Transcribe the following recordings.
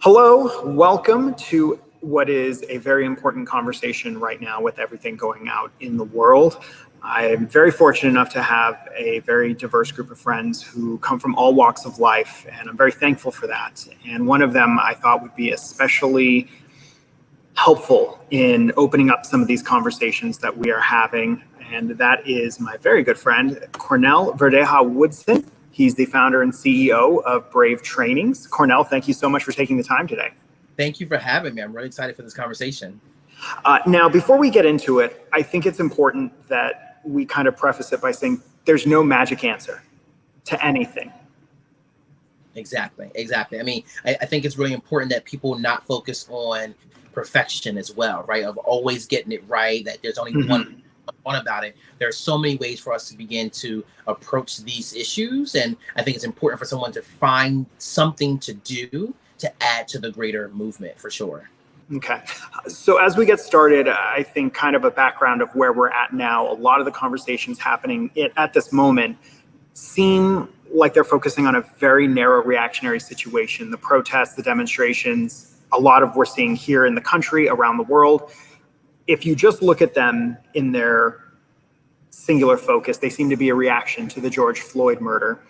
Hello, welcome to what is a very important conversation right now with everything going out in the world. I'm very fortunate enough to have a very diverse group of friends who come from all walks of life, and I'm very thankful for that. And one of them I thought would be especially helpful in opening up some of these conversations that we are having, and that is my very good friend, Cornell Verdeja-Woodson. He's the founder and CEO of Brave Trainings. Cornell, thank you so much for taking the time today. Thank you for having me. I'm really excited for this conversation. Now, before we get into it, I think it's important that we kind of preface it by saying there's no magic answer to anything. Exactly. I mean, I think it's really important that people not focus on perfection as well, right? Of always getting it right, that there's only one about it. There are so many ways for us to begin to approach these issues, and I think it's important for someone to find something to do to add to the greater movement, for sure. Okay, so as we get started, I think kind of a background of where we're at now. A lot of the conversations happening at this moment seem like they're focusing on a very narrow reactionary situation. The protests, the demonstrations, a lot of we're seeing here in the country, around the world. If you just look at them in their singular focus, they seem to be a reaction to the George Floyd murder.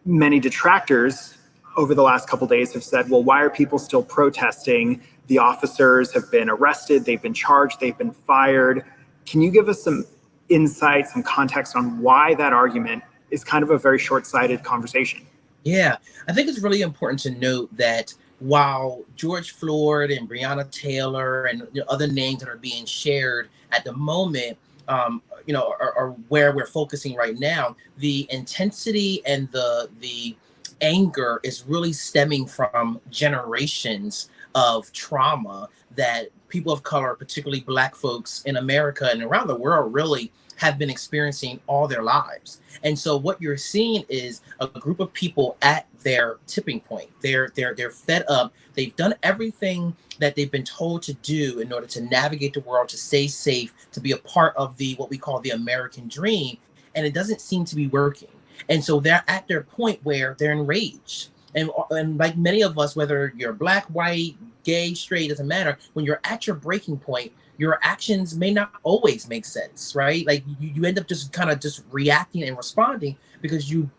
Many detractors over the last couple of days have said, well, why are people still protesting? The officers have been arrested, they've been charged, they've been fired. Can you give us some insight, some context on why that argument is kind of a very short-sighted conversation? Yeah, I think it's really important to note that while George Floyd and Breonna Taylor and other names that are being shared at the moment, are where we're focusing right now, the intensity and the anger is really stemming from generations of trauma that people of color, particularly Black folks in America and around the world, really have been experiencing all their lives. And so what you're seeing is a group of people at their tipping point. They're fed up. They've done everything that they've been told to do in order to navigate the world, to stay safe, to be a part of what we call the American dream. And it doesn't seem to be working. And so they're at their point where they're enraged. And like many of us, whether you're Black, white, gay, straight, doesn't matter, when you're at your breaking point, your actions may not always make sense, right? Like you end up just kind of just reacting and responding because you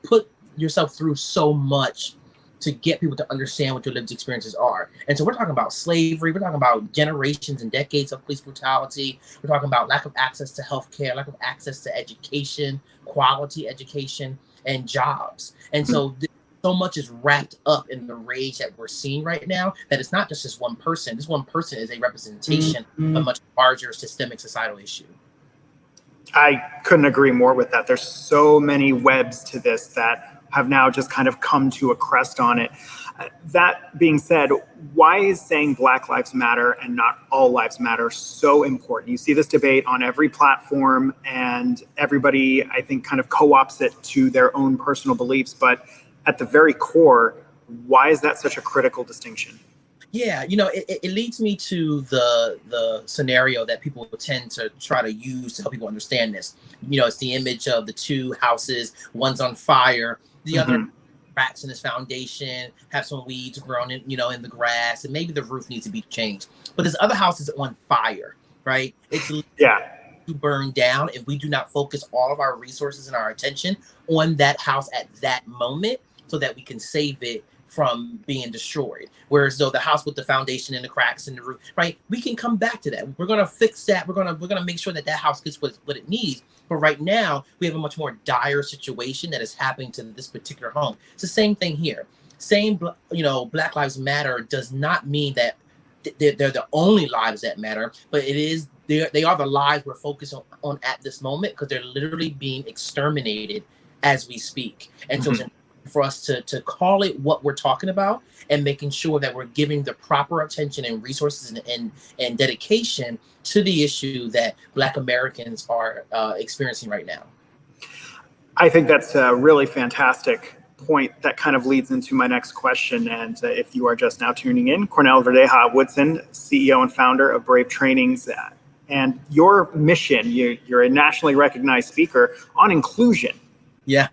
put yourself through so much to get people to understand what your lived experiences are. And so we're talking about slavery, we're talking about generations and decades of police brutality, we're talking about lack of access to healthcare, lack of access to education, quality education, and jobs. And so so much is wrapped up in the rage that we're seeing right now that it's not just this one person. This one person is a representation of a much larger systemic societal issue. I couldn't agree more with that. There's so many webs to this that have now just kind of come to a crest on it. That being said, why is saying Black Lives Matter and not all lives matter so important? You see this debate on every platform, and everybody, I think, kind of co-opts it to their own personal beliefs. But at the very core, why is that such a critical distinction? Yeah, it leads me to the scenario that people tend to try to use to help people understand this. It's the image of the two houses, one's on fire, the other cracks in its foundation, have some weeds growing in the grass, and maybe the roof needs to be changed. But this other house is on fire, right? It's to burn down if we do not focus all of our resources and our attention on that house at that moment, so that we can save it from being destroyed. Whereas though the house with the foundation and the cracks in the roof, right? We can come back to that. We're gonna fix that. We're gonna make sure that house gets what it needs. But right now we have a much more dire situation that is happening to this particular home. It's the same thing here. Black Lives Matter does not mean that they're the only lives that matter, but they are the lives we're focused on at this moment, because they're literally being exterminated as we speak. And so it's for us to call it what we're talking about, and making sure that we're giving the proper attention and resources and dedication to the issue that Black Americans are experiencing right now. I think that's a really fantastic point that kind of leads into my next question. And if you are just now tuning in, Cornell Verdeja-Woodson, CEO and founder of Brave Trainings, and your mission, you're a nationally recognized speaker on inclusion. Yeah.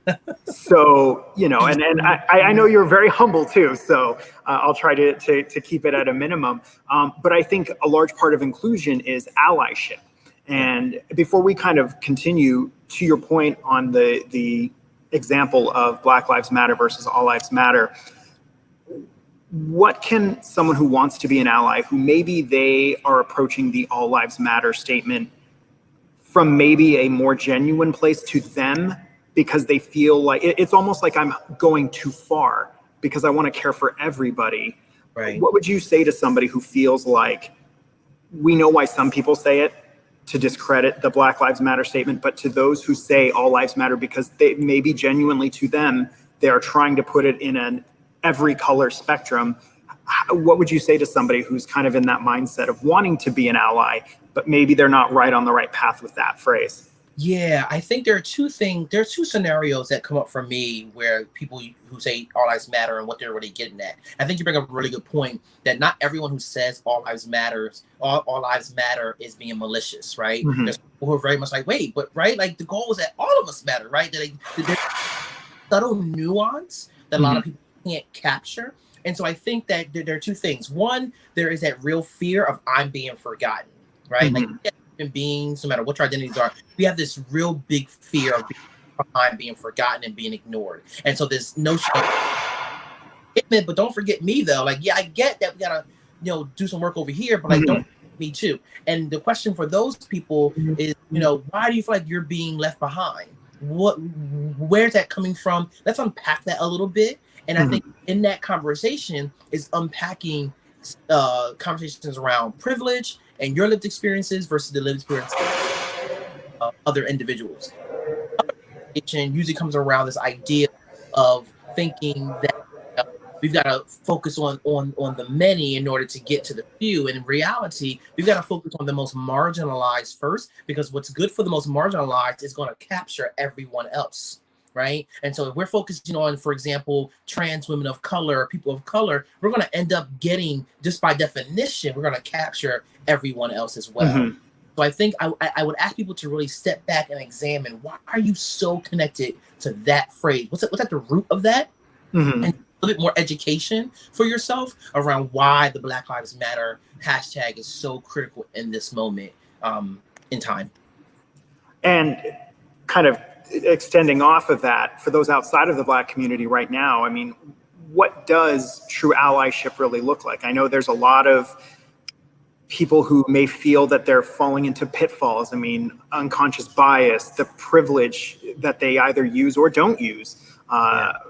So, and I know you're very humble too, so I'll try to keep it at a minimum. But I think a large part of inclusion is allyship. And before we kind of continue, to your point on the example of Black Lives Matter versus All Lives Matter, what can someone who wants to be an ally, who maybe they are approaching the All Lives Matter statement from maybe a more genuine place to them, because they feel like it's almost like I'm going too far because I want to care for everybody. Right. What would you say to somebody who feels like, we know why some people say it to discredit the Black Lives Matter statement, but to those who say all lives matter because they maybe genuinely to them, they are trying to put it in an every color spectrum. What would you say to somebody who's kind of in that mindset of wanting to be an ally, but maybe they're not right on the right path with that phrase? Yeah, I think there are two scenarios that come up for me where people who say all lives matter and what they're really getting at. I think you bring up a really good point that not everyone who says all lives matter is being malicious, right? Mm-hmm. There's people who are very much like, wait, but right, like the goal is that all of us matter, right? That there's subtle nuance that a lot of people can't capture. And so I think that there are two things. One, there is that real fear of I'm being forgotten, right? Like human beings, no matter what your identities are, we have this real big fear of being behind, being forgotten, and being ignored. And so this notion of, but don't forget me though. Like, yeah, I get that we gotta, do some work over here, but like, don't forget me too. And the question for those people is, why do you feel like you're being left behind? Where's that coming from? Let's unpack that a little bit. And I think in that conversation is unpacking conversations around privilege and your lived experiences versus the lived experiences of other individuals. It usually comes around this idea of thinking that we've got to focus on the many in order to get to the few. And in reality, we've got to focus on the most marginalized first, because what's good for the most marginalized is going to capture everyone else. Right. And so if we're focusing on, for example, trans women of color, people of color, we're going to end up getting, just by definition, we're going to capture everyone else as well. So I think I would ask people to really step back and examine, why are you so connected to that phrase? What's at the root of that? And a little bit more education for yourself around why the Black Lives Matter hashtag is so critical in this moment in time. And kind of extending off of that, for those outside of the Black community right now, I mean, what does true allyship really look like? I know there's a lot of people who may feel that they're falling into pitfalls. I mean, unconscious bias, the privilege that they either use or don't use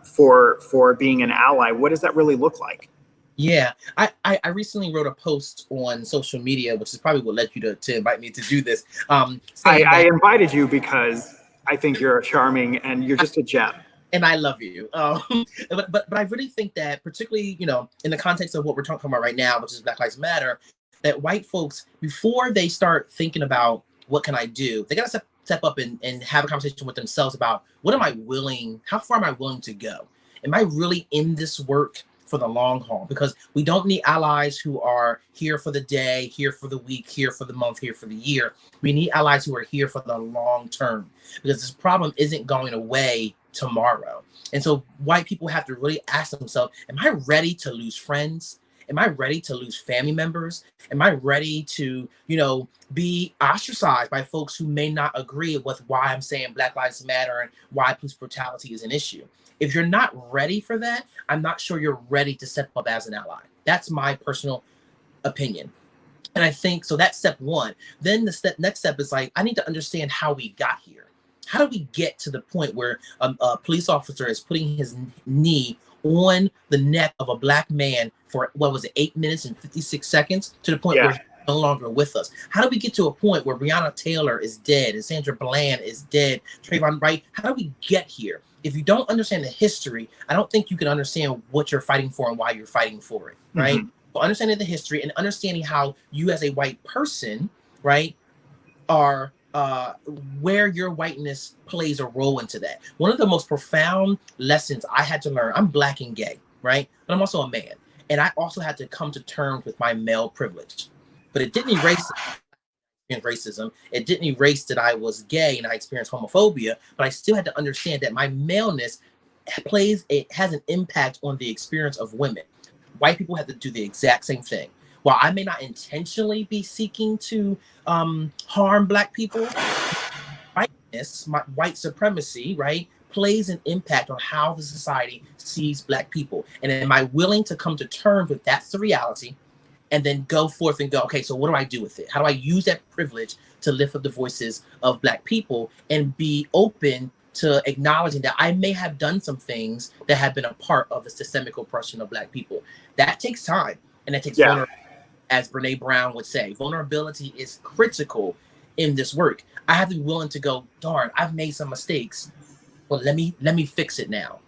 for being an ally. What does that really look like? Yeah, I recently wrote a post on social media, which is probably what led you to invite me to do this. I invited you because I think you're charming and you're just a gem. And I love you. But I really think that, particularly, in the context of what we're talking about right now, which is Black Lives Matter, that white folks, before they start thinking about what can I do, they got to step up and have a conversation with themselves about how far am I willing to go? Am I really in this work for the long haul? Because we don't need allies who are here for the day, here for the week, here for the month, here for the year. We need allies who are here for the long term, because this problem isn't going away tomorrow. And so white people have to really ask themselves, am I ready to lose friends? Am I ready to lose family members? Am I ready to, be ostracized by folks who may not agree with why I'm saying Black Lives Matter and why police brutality is an issue? If you're not ready for that, I'm not sure you're ready to step up as an ally. That's my personal opinion. And I think, so that's step one. Then the next step is like, I need to understand how we got here. How do we get to the point where a police officer is putting his knee on the neck of a Black man for, 8 minutes and 56 seconds, to the point where he's no longer with us? How do we get to a point where Breonna Taylor is dead and Sandra Bland is dead, Trayvon Wright? How do we get here? If you don't understand the history, I don't think you can understand what you're fighting for and why you're fighting for it, right? So understanding the history and understanding how you as a white person, right, are where your whiteness plays a role into that. One of the most profound lessons I had to learn, I'm Black and gay, right? But I'm also a man. And I also had to come to terms with my male privilege. But it didn't erase racism. It didn't erase that I was gay and I experienced homophobia, but I still had to understand that my maleness has an impact on the experience of women. White people have to do the exact same thing. While I may not intentionally be seeking to harm Black people, whiteness, my white supremacy, right, plays an impact on how the society sees Black people. And am I willing to come to terms with that's the reality, and then go forth and go, okay, so what do I do with it? How do I use that privilege to lift up the voices of Black people and be open to acknowledging that I may have done some things that have been a part of the systemic oppression of Black people? That takes time, and that takes vulnerability. As Brene Brown would say, vulnerability is critical in this work. I have to be willing to go, darn, I've made some mistakes, but let me fix it now.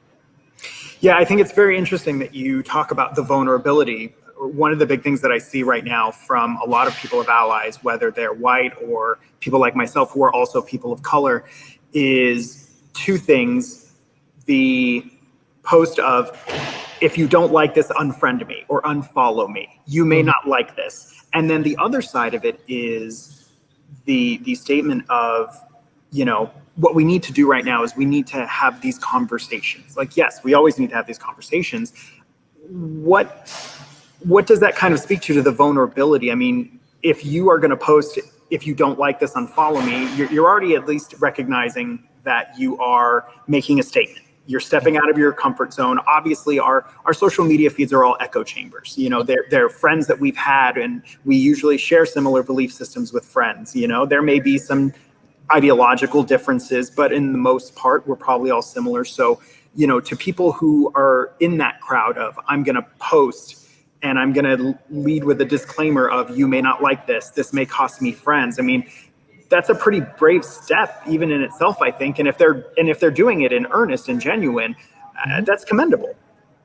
Yeah, I think it's very interesting that you talk about the vulnerability. One of the big things that I see right now from a lot of people of allies, whether they're white or people like myself who are also people of color, is two things. The post of, if you don't like this, unfriend me or unfollow me. You may not like this. And then the other side of it is the statement of, you know, what we need to do right now is we need to have these conversations. Like, yes, we always need to have these conversations. What does that kind of speak to the vulnerability? I mean, if you are going to post, if you don't like this, unfollow me, you're already at least recognizing that you are making a statement. You're stepping out of your comfort zone. Obviously, our social media feeds are all echo chambers. You know, they're friends that we've had, and we usually share similar belief systems with friends. You know, there may be some ideological differences, but in the most part, we're probably all similar. So, you know, to people who are in that crowd of, I'm going to post and I'm going to lead with a disclaimer of, you may not like this. This may cost me friends. I mean, that's a pretty brave step even in itself, I think. And if they're doing it in earnest and genuine, that's commendable.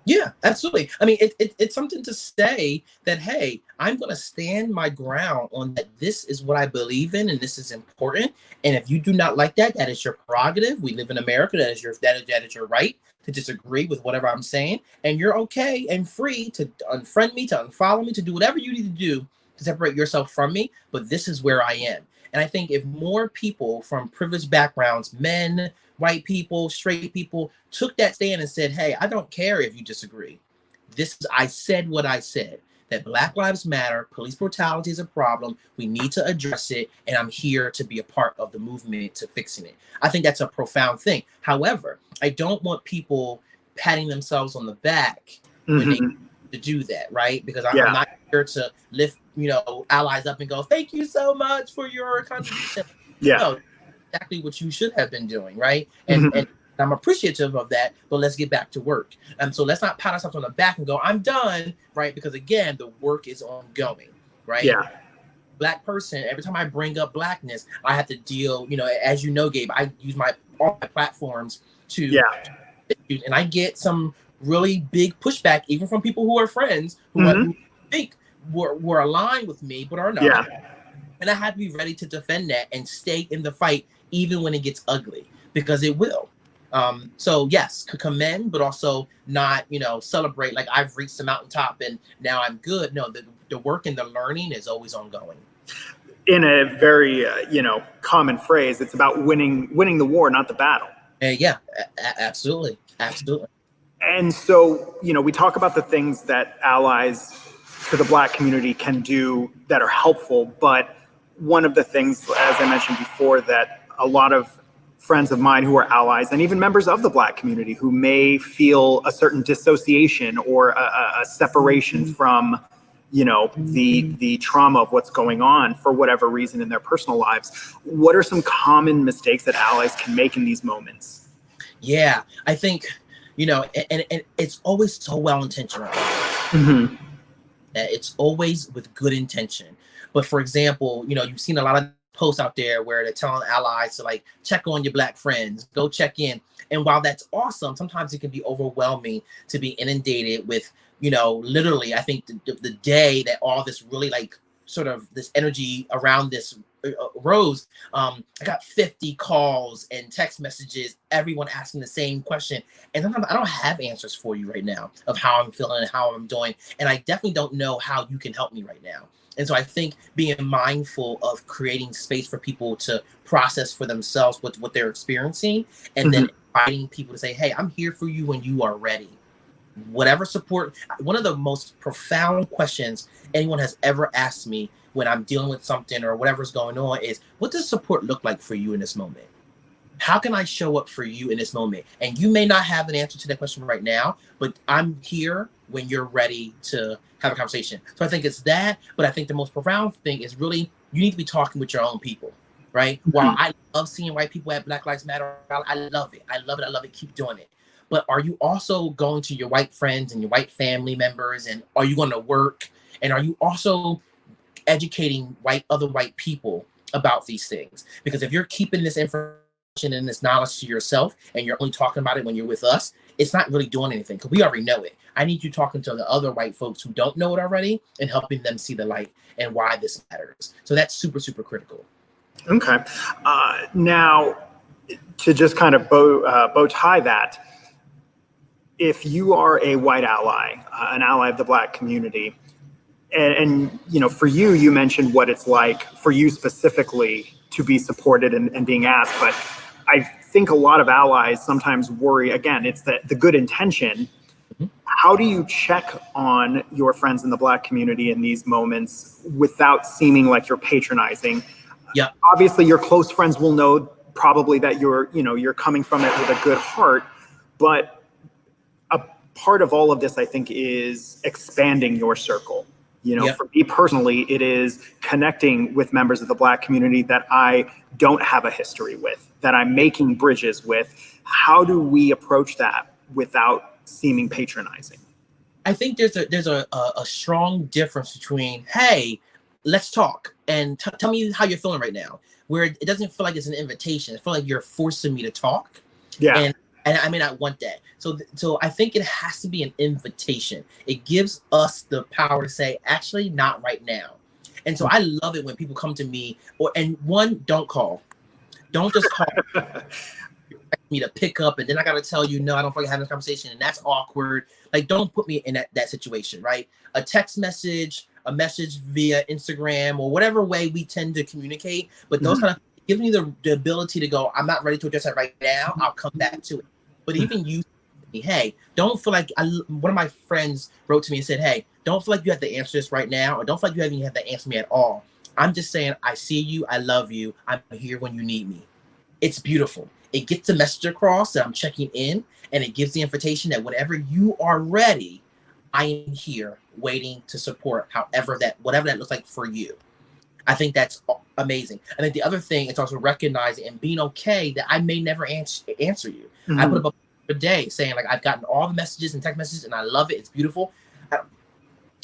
Yeah, absolutely. I mean, it's something to say that, hey, I'm going to stand my ground on that. This is what I believe in, and this is important. And if you do not like that, that is your prerogative. We live in America. That is your right to disagree with whatever I'm saying. And you're okay and free to unfriend me, to unfollow me, to do whatever you need to do to separate yourself from me. But this is where I am. And I think if more people from privileged backgrounds, men, white people, straight people, took that stand and said, hey, I don't care if you disagree. I said what I said, that Black Lives Matter, police brutality is a problem. We need to address it. And I'm here to be a part of the movement to fixing it. I think that's a profound thing. However, I don't want people patting themselves on the back when they to do that, right? Because I'm not here to lift, allies up and go, thank you so much for your contribution. No, exactly what you should have been doing, right? And I'm appreciative of that, but let's get back to work. So let's not pat ourselves on the back and go, I'm done, right? Because again, the work is ongoing, right? Yeah. Black person, every time I bring up Blackness, I have to deal, as you know, Gabe, I use all my platforms to, and I get some really big pushback, even from people who are friends who think were aligned with me, but are not. Yeah. And I have to be ready to defend that and stay in the fight, even when it gets ugly, because it will. So yes, commend, but also not, celebrate like I've reached the mountaintop and now I'm good. No, the work and the learning is always ongoing. In a very, common phrase, it's about winning the war, not the battle. Yeah, absolutely. Absolutely. And so, we talk about the things that allies to the Black community can do that are helpful. But one of the things, as I mentioned before, that a lot of friends of mine who are allies and even members of the Black community who may feel a certain dissociation or a separation from, the trauma of what's going on for whatever reason in their personal lives. What are some common mistakes that allies can make in these moments? Yeah, I think, and it's always so well-intentional. It's always with good intention. But for example, you've seen a lot of posts out there where they're telling allies to like check on your Black friends, go check in. And while that's awesome, sometimes it can be overwhelming to be inundated with, literally, I think the day that all this really like sort of this energy around this rose, I got 50 calls and text messages, everyone asking the same question. And sometimes I don't have answers for you right now of how I'm feeling and how I'm doing. And I definitely don't know how you can help me right now. And so I think being mindful of creating space for people to process for themselves what they're experiencing, and then inviting people to say, hey, I'm here for you when you are ready. Whatever support. One of the most profound questions anyone has ever asked me when I'm dealing with something or whatever's going on is, what does support look like for you in this moment? How can I show up for you in this moment? And you may not have an answer to that question right now, but I'm here when you're ready to have a conversation. So I think it's that, but I think the most profound thing is really, you need to be talking with your own people, right? While I love seeing white people at Black Lives Matter, I love it. I love it. I love it. Keep doing it. But are you also going to your white friends and your white family members, and are you going to work? And are you also educating other white people about these things? Because if you're keeping this information and this knowledge to yourself and you're only talking about it when you're with us, it's not really doing anything, because we already know it. I need you talking to the other white folks who don't know it already and helping them see the light and why this matters. So that's super, super critical. Okay. Now, to just kind of bow tie that, if you are a white ally, an ally of the Black community, and you know, for you, you mentioned what it's like for you specifically to be supported and being asked, but I think a lot of allies sometimes worry, again, it's the good intention. How do you check on your friends in the Black community in these moments without seeming like you're patronizing? Yeah. Obviously, your close friends will know probably that you're coming from it with a good heart, but a part of all of this, I think, is expanding your circle. You know, for me personally, it is connecting with members of the Black community that I don't have a history with, that I'm making bridges with. How do we approach that without seeming patronizing? I think there's a strong difference between, hey, let's talk, and tell me how you're feeling right now, where it doesn't feel like it's an invitation. It feels like you're forcing me to talk. Yeah. And I may not want that. So I think it has to be an invitation. It gives us the power to say, actually, not right now. And so I love it when people come to me, don't call. Don't just call me to pick up, and then I got to tell you, no, I don't feel like having a conversation, and that's awkward. Like, don't put me in that situation, right? A text message, a message via Instagram, or whatever way we tend to communicate, but those kind of give me the ability to go, I'm not ready to address that right now. I'll come back to it. But even you, hey, don't feel like, one of my friends wrote to me and said, hey, don't feel like you have to answer this right now, or don't feel like you have to answer me at all. I'm just saying, I see you, I love you, I'm here when you need me. It's beautiful. It gets the message across that I'm checking in, and it gives the invitation that whenever you are ready, I am here waiting to support whatever that looks like for you. I think that's amazing. I think the other thing is also recognizing and being okay that I may never answer you. I put up a day saying, like, I've gotten all the messages and text messages and I love it. It's beautiful. I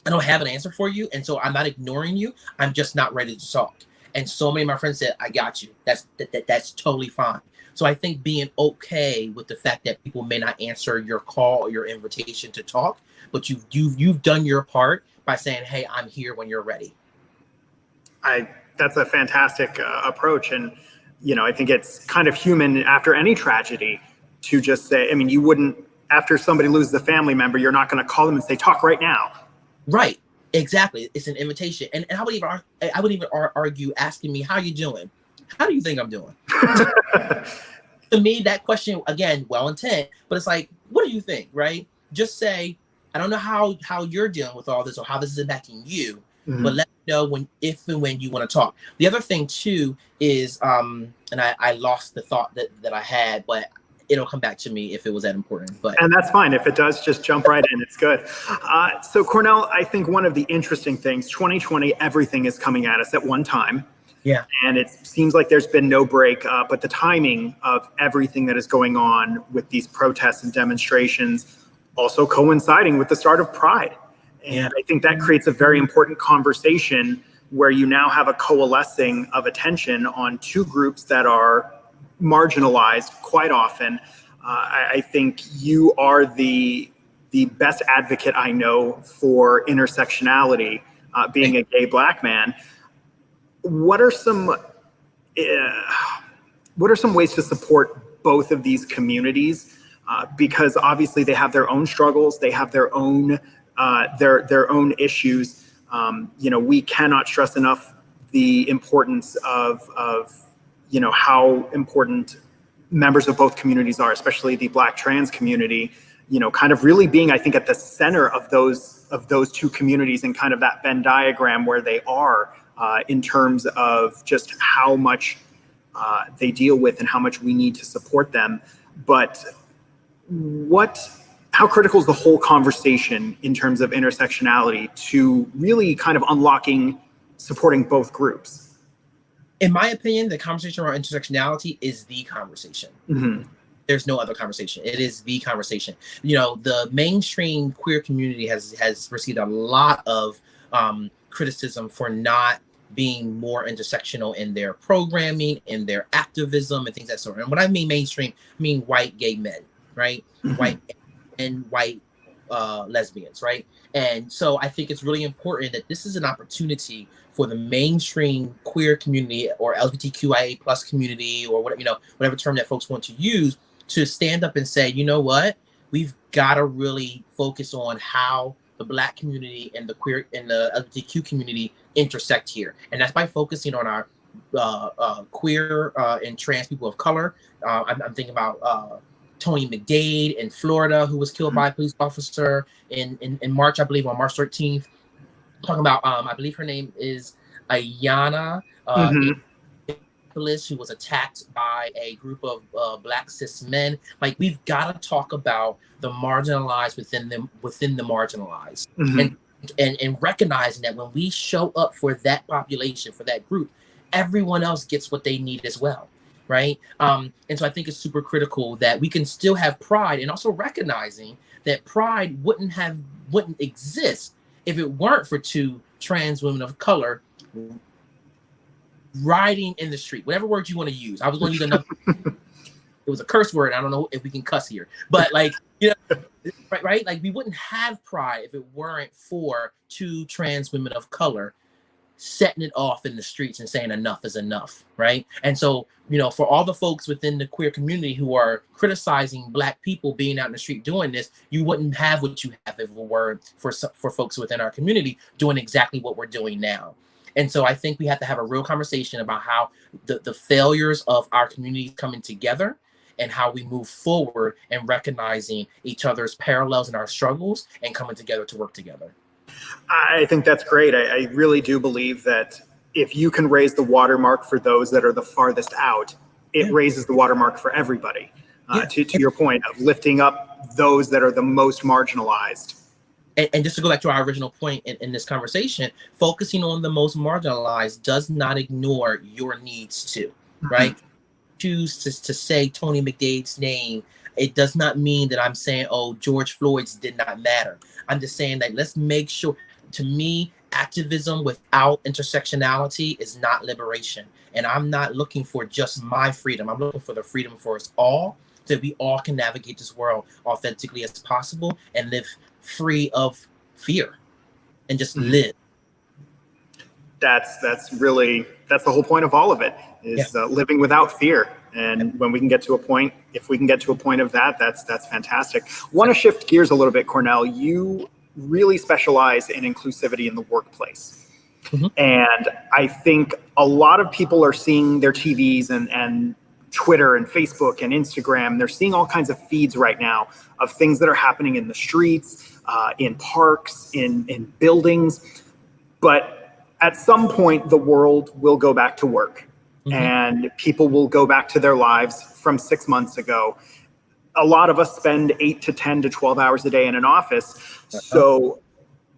don't have an answer for you. And so I'm not ignoring you. I'm just not ready to talk. And so many of my friends said, I got you. That's totally fine. So I think being okay with the fact that people may not answer your call or your invitation to talk, but you've done your part by saying, hey, I'm here when you're ready. That's a fantastic approach. And, you know, I think it's kind of human after any tragedy to just say, I mean, you wouldn't, after somebody loses a family member, you're not going to call them and say, talk right now. Right. Exactly. It's an invitation. And I wouldn't even argue asking me, how you doing? How do you think I'm doing? To me, that question, again, well intent, but it's like, what do you think, right? Just say, I don't know how you're dealing with all this or how this is impacting you, but let me know if and when you want to talk. The other thing too is, and I lost the thought that I had, but it'll come back to me if it was that important. And that's fine. If it does, just jump right in. It's good. So Cornell, I think one of the interesting things, 2020, everything is coming at us at one time. Yeah. And it seems like there's been no break, but the timing of everything that is going on with these protests and demonstrations also coinciding with the start of Pride. And I think that creates a very important conversation where you now have a coalescing of attention on two groups that are marginalized quite often. I think you are the best advocate I know for intersectionality, being a gay Black man. What are some what are some ways to support both of these communities? Because obviously they have their own struggles, they have their own issues. We cannot stress enough the importance of how important members of both communities are, especially the Black trans community. Kind of really being, I think, at the center of those two communities and kind of that Venn diagram where they are in terms of just how much they deal with and how much we need to support them. But how critical is the whole conversation in terms of intersectionality to really kind of supporting both groups? In my opinion, the conversation around intersectionality is the conversation. Mm-hmm. There's no other conversation. It is the conversation. The mainstream queer community has received a lot of criticism for not being more intersectional in their programming, in their activism, and things of that sort. And when I mean mainstream, I mean white gay men, right? Mm-hmm. White and white lesbians, right? And so I think it's really important that this is an opportunity for the mainstream queer community or LGBTQIA plus community or whatever term that folks want to use, to stand up and say, you know what, we've got to really focus on how the Black community and the queer and the LGBTQ community intersect here. And that's by focusing on our queer and trans people of color. I'm thinking about Tony McDade in Florida, who was killed by a police officer in March, I believe, on March 13th. Talking about, I believe her name is Ayana, who was attacked by a group of Black cis men. Like, we've got to talk about the marginalized within the marginalized, and recognizing that when we show up for that population, for that group, everyone else gets what they need as well, right? And so I think it's super critical that we can still have pride, and also recognizing that pride wouldn't exist if it weren't for two trans women of color riding in the street, whatever word you want to use. I was going to use another. It was a curse word. I don't know if we can cuss here, but right? Like, we wouldn't have pride if it weren't for two trans women of color setting it off in the streets and saying enough is enough, right? And so, for all the folks within the queer community who are criticizing Black people being out in the street doing this, you wouldn't have what you have if it were for folks within our community doing exactly what we're doing now. And so I think we have to have a real conversation about how the failures of our communities coming together and how we move forward and recognizing each other's parallels and our struggles and coming together to work together. I think that's great. I really do believe that if you can raise the watermark for those that are the farthest out, it raises the watermark for everybody. To your point of lifting up those that are the most marginalized. And just to go back to our original point in this conversation, focusing on the most marginalized does not ignore your needs too, right? Choose to say Tony McDade's name, it does not mean that I'm saying, oh, George Floyd's did not matter. I'm just saying that let's make sure, to me, activism without intersectionality is not liberation. And I'm not looking for just my freedom. I'm looking for the freedom for us all, so that we all can navigate this world authentically as possible and live free of fear and just live. That's the whole point of all of it, is living without fear. And when we can get to a point, if we can get to a point of that, that's fantastic. Want to shift gears a little bit, Cornell. You really specialize in inclusivity in the workplace. And I think a lot of people are seeing their TVs and Twitter and Facebook and Instagram. They're seeing all kinds of feeds right now of things that are happening in the streets, in parks, in buildings. But at some point, the world will go back to work. And people will go back to their lives from 6 months ago. A lot of us spend 8 to 10 to 12 hours a day in an office. So,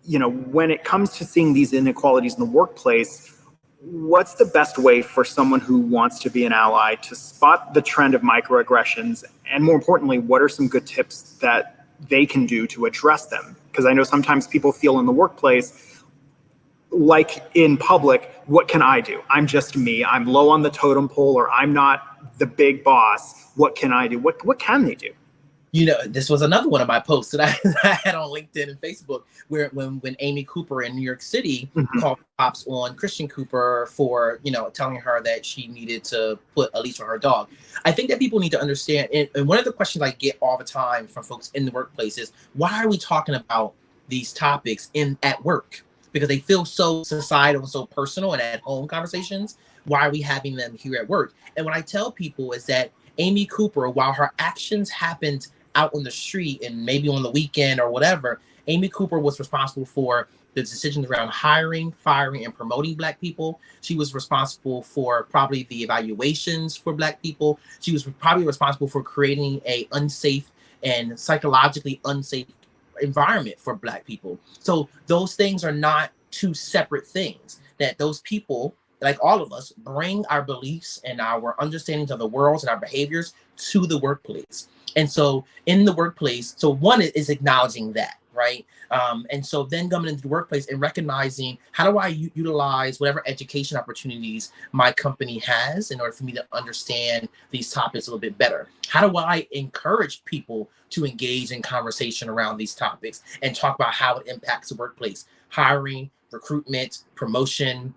when it comes to seeing these inequalities in the workplace, what's the best way for someone who wants to be an ally to spot the trend of microaggressions? And more importantly, what are some good tips that they can do to address them? Because I know sometimes people feel in the workplace, like in public, what can I do? I'm just me. I'm low on the totem pole, or I'm not the big boss. What can I do? What can they do? This was another one of my posts that I had on LinkedIn and Facebook, where when Amy Cooper in New York City called cops on Christian Cooper for, telling her that she needed to put a leash on her dog. I think that people need to understand, and one of the questions I get all the time from folks in the workplace is, why are we talking about these topics at work? Because they feel so societal and so personal, and at home conversations, why are we having them here at work? And what I tell people is that Amy Cooper, while her actions happened out on the street and maybe on the weekend or whatever, Amy Cooper was responsible for the decisions around hiring, firing, and promoting Black people. She was responsible for probably the evaluations for Black people. She was probably responsible for creating a unsafe and psychologically unsafe environment for Black people. So those things are not two separate things. That those people, like all of us, bring our beliefs and our understandings of the world and our behaviors to the workplace. And so in the workplace, so one is acknowledging that, right? And so then coming into the workplace and recognizing, how do I utilize whatever education opportunities my company has in order for me to understand these topics a little bit better? How do I encourage people to engage in conversation around these topics and talk about how it impacts the workplace? Hiring, recruitment, promotion,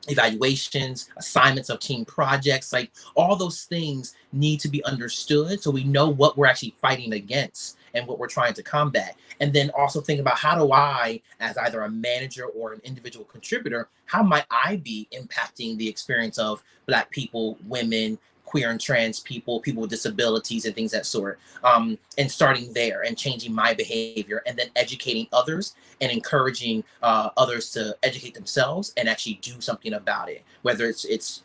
evaluations, assignments of team projects, like all those things need to be understood so we know what we're actually fighting against and what we're trying to combat. And then also think about, how do I, as either a manager or an individual contributor, how might I be impacting the experience of Black people, women, queer and trans people, people with disabilities and things of that sort, and starting there and changing my behavior, and then educating others and encouraging others to educate themselves and actually do something about it, whether it's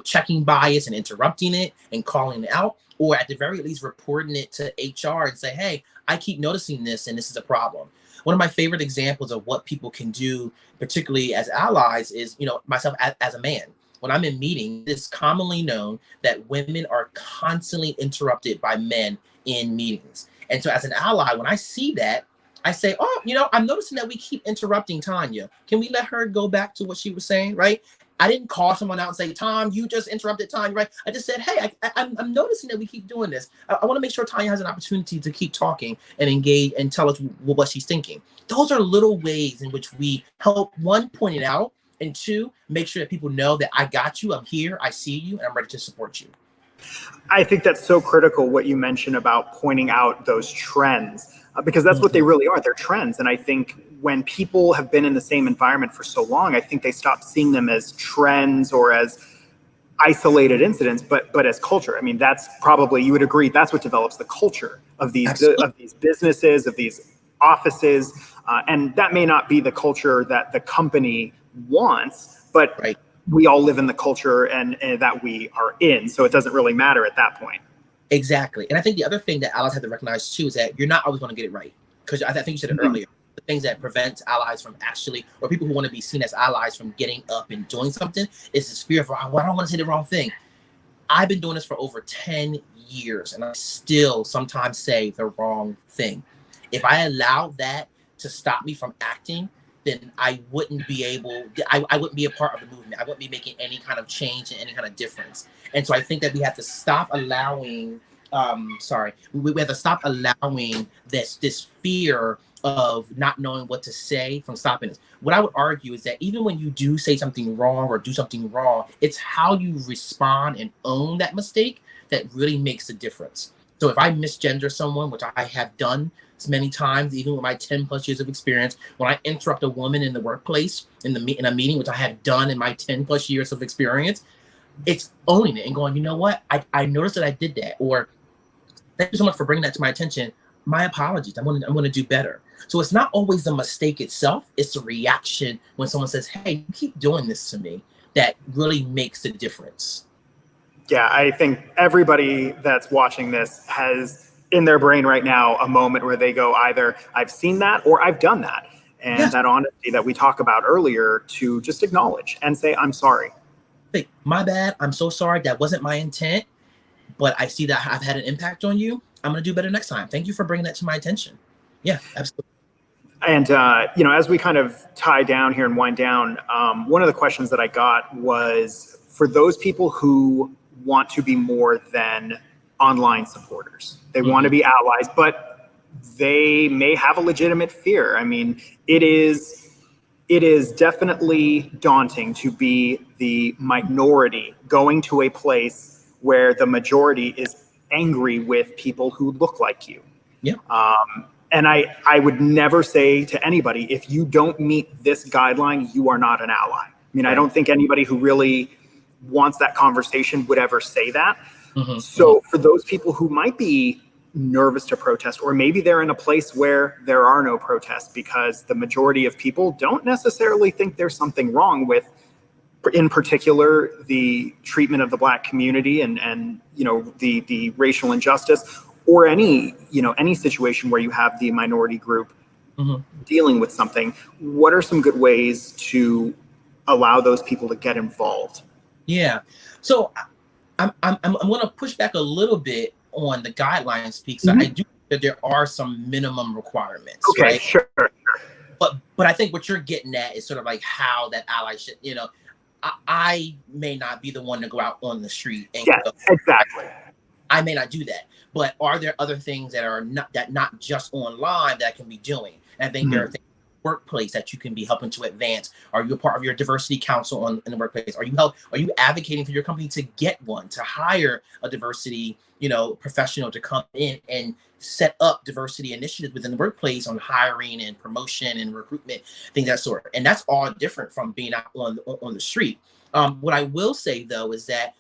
checking bias and interrupting it and calling it out, or at the very least reporting it to HR and say, hey, I keep noticing this and this is a problem. One of my favorite examples of what people can do, particularly as allies, is, myself as a man. When I'm in meetings, it's commonly known that women are constantly interrupted by men in meetings. And so as an ally, when I see that, I say, I'm noticing that we keep interrupting Tanya. Can we let her go back to what she was saying, right? I didn't call someone out and say, Tom, you just interrupted Tanya, right? I just said, hey, I'm noticing that we keep doing this. I want to make sure Tanya has an opportunity to keep talking and engage and tell us what she's thinking. Those are little ways in which we help, one, point it out, and two, make sure that people know that I got you, I'm here, I see you, and I'm ready to support you. I think that's so critical, what you mentioned about pointing out those trends, because that's what they really are. They're trends. And I think when people have been in the same environment for so long, I think they stop seeing them as trends or as isolated incidents, but as culture. I mean, that's probably, you would agree, that's what develops the culture of these businesses, of these offices. And that may not be the culture that the company wants, but right. We all live in the culture and that we are in. So it doesn't really matter at that point. Exactly. And I think the other thing that allies have to recognize too is that you're not always going to get it right. Because I think you said it earlier, the things that prevent allies from actually, or people who want to be seen as allies from getting up and doing something, is this fear of, I don't want to say the wrong thing. I've been doing this for over 10 years and I still sometimes say the wrong thing. If I allow that to stop me from acting, then I wouldn't be able, I wouldn't be a part of the movement. I wouldn't be making any kind of change and any kind of difference. And so I think that we have to stop allowing, we have to stop allowing this fear of not knowing what to say from stopping us. What I would argue is that even when you do say something wrong or do something wrong, it's how you respond and own that mistake that really makes a difference. So if I misgender someone, which I have done many times, even with my 10 plus years of experience, when I interrupt a woman in the workplace, in a meeting, which I have done in my 10 plus years of experience, it's owning it and going, you know what? I noticed that I did that, or thank you so much for bringing that to my attention. My apologies. I'm going to do better. So it's not always the mistake itself. It's the reaction when someone says, hey, you keep doing this to me, that really makes the difference. Yeah, I think everybody that's watching this has in their brain right now a moment where they go, either I've seen that or I've done that. And that honesty that we talked about earlier, to just acknowledge and say, I'm sorry. Hey, my bad. I'm so sorry. That wasn't my intent, but I see that I've had an impact on you. I'm going to do better next time. Thank you for bringing that to my attention. Yeah, absolutely. And, as we kind of tie down here and wind down, one of the questions that I got was, for those people who want to be more than online supporters. They want to be allies, but they may have a legitimate fear. I mean, it is definitely daunting to be the minority going to a place where the majority is angry with people who look like you. Yeah. And I would never say to anybody, if you don't meet this guideline, you are not an ally. I mean, right. I don't think anybody who really wants that conversation would ever say that. So for those people who might be nervous to protest, or maybe they're in a place where there are no protests because the majority of people don't necessarily think there's something wrong with, in particular, the treatment of the Black community and you know, the racial injustice, or any situation where you have the minority group dealing with something. What are some good ways to allow those people to get involved? Yeah, so I'm going to push back a little bit on the guidelines piece. I do think that there are some minimum requirements. Okay, right? Sure. But I think what you're getting at is sort of like how that allyship, you know, I may not be the one to go out on the street and yes, exactly. I may not do that. But are there other things that are not just online that I can be doing? And I think there are things in the workplace that you can be helping to advance. Are you a part of your diversity council in the workplace? Are you advocating for your company to get one, to hire a diversity, professional to come in and set up diversity initiatives within the workplace on hiring and promotion and recruitment, things of that sort. And that's all different from being out on the street. What I will say though is that,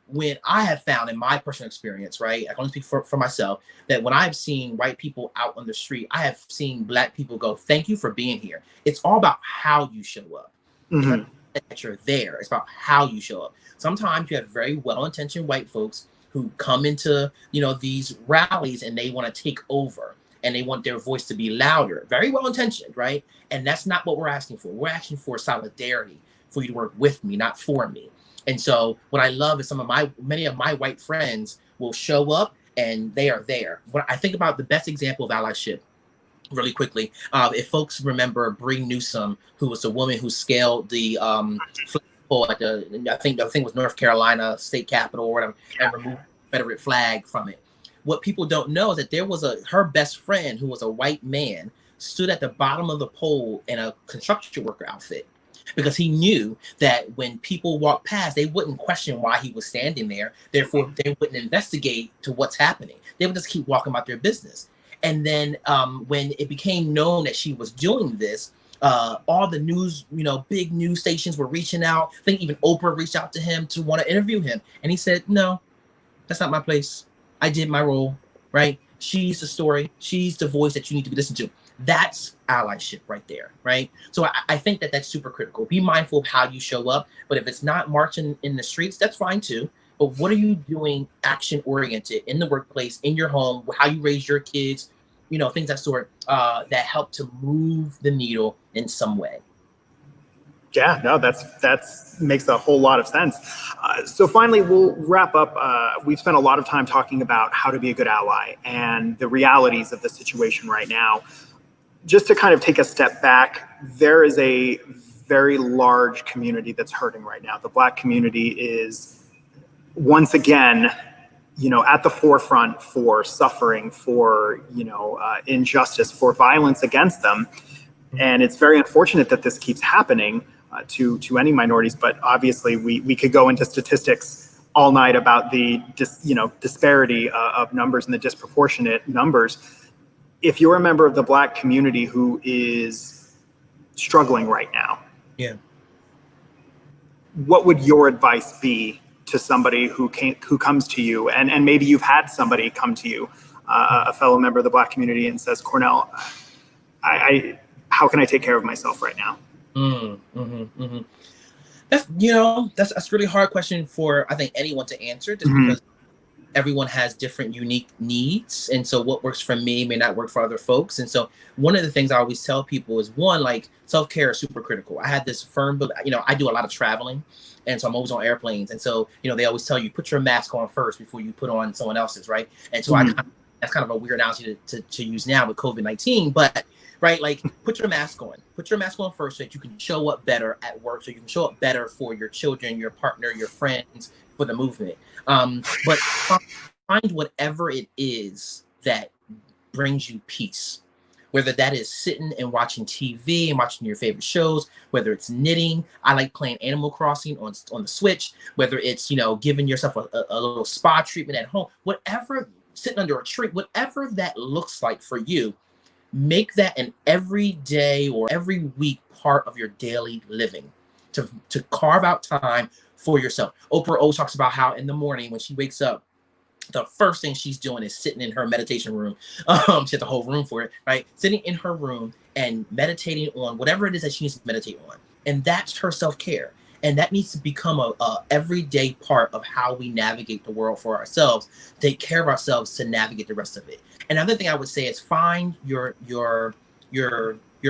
when I have found in my personal experience, right, I can only speak for myself, that when I've seen white people out on the street, I have seen Black people go, thank you for being here. It's all about how you show up. It's not that you're there. It's about how you show up. Sometimes you have very well-intentioned white folks who come into, these rallies and they want to take over and they want their voice to be louder. Very well-intentioned, right? And that's not what we're asking for. We're asking for solidarity, for you to work with me, not for me. And so what I love is many of my white friends will show up and they are there. When I think about the best example of allyship, really quickly, if folks remember Bree Newsom, who was a woman who scaled the flagpole at I think it was North Carolina state capitol or whatever, and removed the Confederate flag from it. What people don't know is that there was her best friend who was a white man stood at the bottom of the pole in a construction worker outfit, because he knew that when people walked past, they wouldn't question why he was standing there. Therefore, they wouldn't investigate to what's happening. They would just keep walking about their business. And then when it became known that she was doing this, all the news, big news stations were reaching out. I think even Oprah reached out to him to want to interview him. And he said, no, that's not my place. I did my role, right? She's the story. She's the voice that you need to be listened to. That's allyship right there, right? So I think that that's super critical. Be mindful of how you show up, but if it's not marching in the streets, that's fine too. But what are you doing action-oriented in the workplace, in your home, how you raise your kids, things that sort that help to move the needle in some way. Yeah, no, that's makes a whole lot of sense. So finally, we'll wrap up. We've spent a lot of time talking about how to be a good ally and the realities of the situation right now. Just to kind of take a step back, there is a very large community that's hurting right now. The Black community is, once again, at the forefront for suffering, for, injustice, for violence against them. And it's very unfortunate that this keeps happening to any minorities. But obviously, we could go into statistics all night about the disparity of numbers and the disproportionate numbers. If you're a member of the Black community who is struggling right now, what would your advice be to somebody who comes to you, and maybe you've had somebody come to you, a fellow member of the Black community, and says, Cornell, how can I take care of myself right now? That's a really hard question for, I think, anyone to answer, just because everyone has different unique needs. And so what works for me may not work for other folks. And so one of the things I always tell people is, one, like, self-care is super critical. I had this firm, I do a lot of traveling. And so I'm always on airplanes. And so, they always tell you, put your mask on first before you put on someone else's, right? And so that's kind of a weird analogy to use now with COVID-19, but right, like, put your mask on. Put your mask on first so that you can show up better at work, so you can show up better for your children, your partner, your friends, for the movement. But find whatever it is that brings you peace. Whether that is sitting and watching TV and watching your favorite shows, whether it's knitting, I like playing Animal Crossing on the Switch, whether it's, giving yourself a little spa treatment at home, whatever, sitting under a tree, whatever that looks like for you, make that an everyday or every week part of your daily living to carve out time for yourself. Oprah always talks about how in the morning when she wakes up, the first thing she's doing is sitting in her meditation room. She has the whole room for it, right? Sitting in her room and meditating on whatever it is that she needs to meditate on. And that's her self-care. And that needs to become a everyday part of how we navigate the world for ourselves, take care of ourselves to navigate the rest of it. Another thing I would say is find your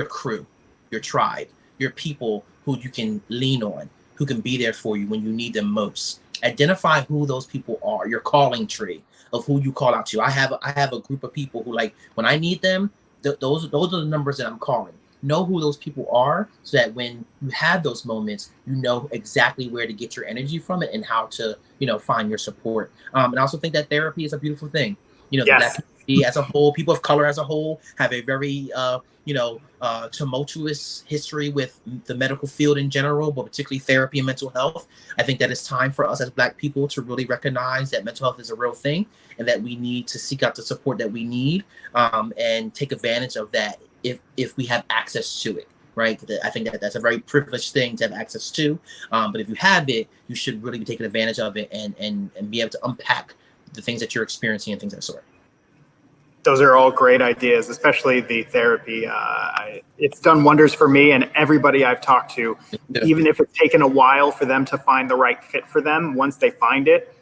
crew, your tribe, your people who you can lean on, who can be there for you when you need them most. Identify who those people are, your calling tree of who you call out to. I have a group of people who, like, when I need them, those are the numbers that I'm calling. Know who those people are so that when you have those moments, you know exactly where to get your energy from it and how to, find your support. And I also think that therapy is a beautiful thing. The Black community as a whole, people of color as a whole, have a very tumultuous history with the medical field in general, but particularly therapy and mental health. I think that it's time for us as Black people to really recognize that mental health is a real thing and that we need to seek out the support that we need, and take advantage of that if we have access to it, right? I think that's a very privileged thing to have access to, but if you have it, you should really be taking advantage of it and be able to unpack the things that you're experiencing and things of that sort. Those are all great ideas, especially the therapy. It's done wonders for me and everybody I've talked to, even if it's taken a while for them to find the right fit for them. Once they find it,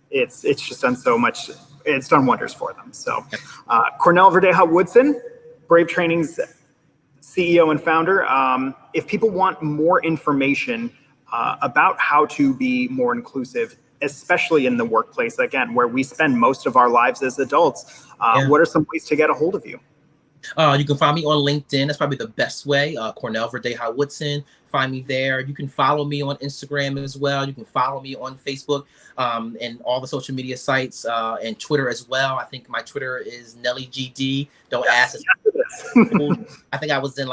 it's just done so much. It's done wonders for them. So Cornell Verdeja-Woodson, Brave Training's CEO and founder. If people want more information about how to be more inclusive, especially in the workplace, again, where we spend most of our lives as adults, what are some ways to get a hold of you? You can find me on LinkedIn. That's probably the best way. Cornell Verdeja-Woodson. Find me there. You can follow me on Instagram as well. You can follow me on Facebook, and all the social media sites, and Twitter as well. I think my Twitter is NellyGD. Don't ask. I think I was in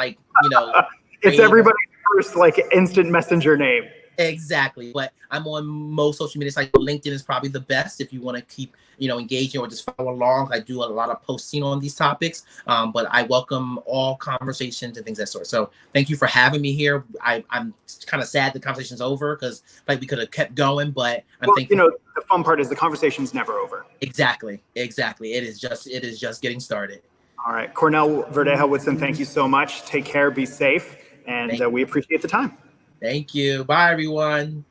it's everybody's first instant messenger name. Exactly. But I'm on most social media sites. LinkedIn is probably the best if you want to keep, engaging or just follow along. I do a lot of posting on these topics, but I welcome all conversations and things of that sort. So thank you for having me here. I'm kind of sad the conversation's over because we could have kept going, but I'm thankful. The fun part is the conversation's never over. Exactly. It is just getting started. All right. Cornell Verdeja-Woodson, thank you so much. Take care, be safe, and we appreciate the time. Thank you. Bye, everyone.